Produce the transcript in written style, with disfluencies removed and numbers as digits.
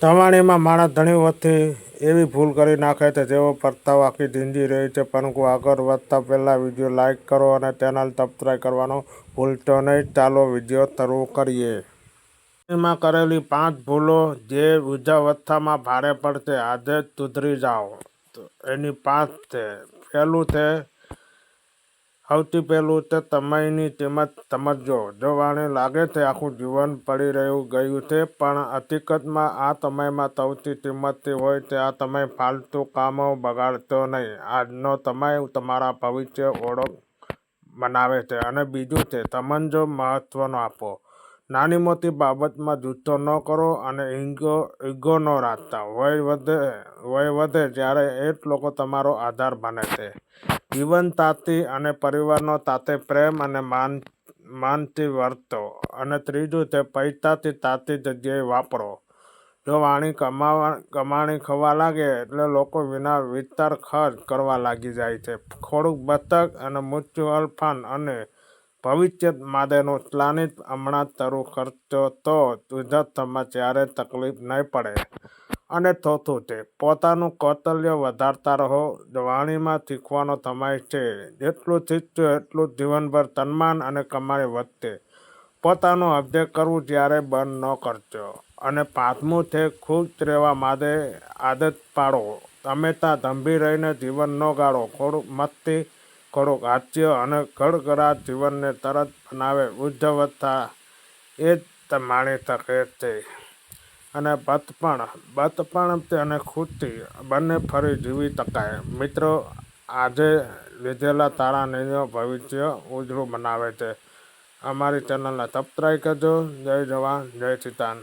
તવાણીમાં માણસ ઘણી વખત એવી ભૂલ કરી નાખે છે જેઓ પસ્તાવો આખી જિંદગી રહે છે. પરંતુ આગળ વધતા પહેલા વિડીયો લાઇક કરો અને ચેનલ સબસ્ક્રાઈબ કરવાનું ભૂલશો નહીં. ચાલો વિડીયો શરૂ કરીએ. તવાણીમાં કરેલી 5 ભૂલો જે વૃદ્ધાવસ્થામાં ભારે પડશે. આજે જ સુધરી જાઓ. એની 5 છે. સૌથી પહેલું છે સમયની કિંમત સમજજો. જો વાણી લાગે છે આખું જીવન પડી ગયું છે, પણ હકીકતમાં આ સમયમાં સૌથી કિંમતી હોય છે આ સમય. ફાલતુ કામો બગાડશો નહીં. આજનો સમય તમારા ભવિષ્ય ઓળખ બનાવે છે. અને બીજું છે સમજો, મહત્વ આપો. નાની મોટી બાબતમાં જુસ્સો ન કરો અને ઈગો ન રાખતા. વય વધે ત્યારે એ જ લોકો તમારો આધાર બને છે. જીવનસાથી અને પરિવારનો સાથે પ્રેમ અને માનથી વર્તો. અને ત્રીજું છે પૈસાથી સાચી જગ્યાએ વાપરો. જો વાણી કમાણી ખવા લાગે એટલે લોકો વિના વિચાર ખર્ચ કરવા લાગી જાય છે. થોડુંક બચત અને મ્યુચ્યુઅલ ફંડ અને ભવિષ્ય માટેનું પ્લાનિંગ હમણાં શરૂ કરશો તો વૃદ્ધાવસ્થામાં ક્યારેય તકલીફ નહીં પડે. અને ચોથું છે પોતાનું કૌશલ્ય વધારતા રહો. વાણીમાં શીખવાનો સમય છે. જેટલું શીખશો એટલું જીવનભર સન્માન અને કમાણી વધશે. પોતાનું અપડેટ કરવું ક્યારેય બંધ ન કરશો. અને 5મું છે ખુશ રહેવા માટે આદત પાડો. હંમેશા ગંભીર રહીને જીવન ન ગાળો. થોડુંક મસ્તી, થોડુંક હાસ્ય અને ગડગડાટ જીવનને સરસ બનાવે. વૃદ્ધાવસ્થા એ જ માણી શકે છે. અને બચપણ અને ખુશી બંને ફરી જીવી શકાય. મિત્રો, આજે લીધેલા સારા નિર્ણયો ભવિષ્ય ઉજળું બનાવે છે. અમારી ચેનલને સબસ્ક્રાઈબ કરજો. જય જવાન, જય કિસાન.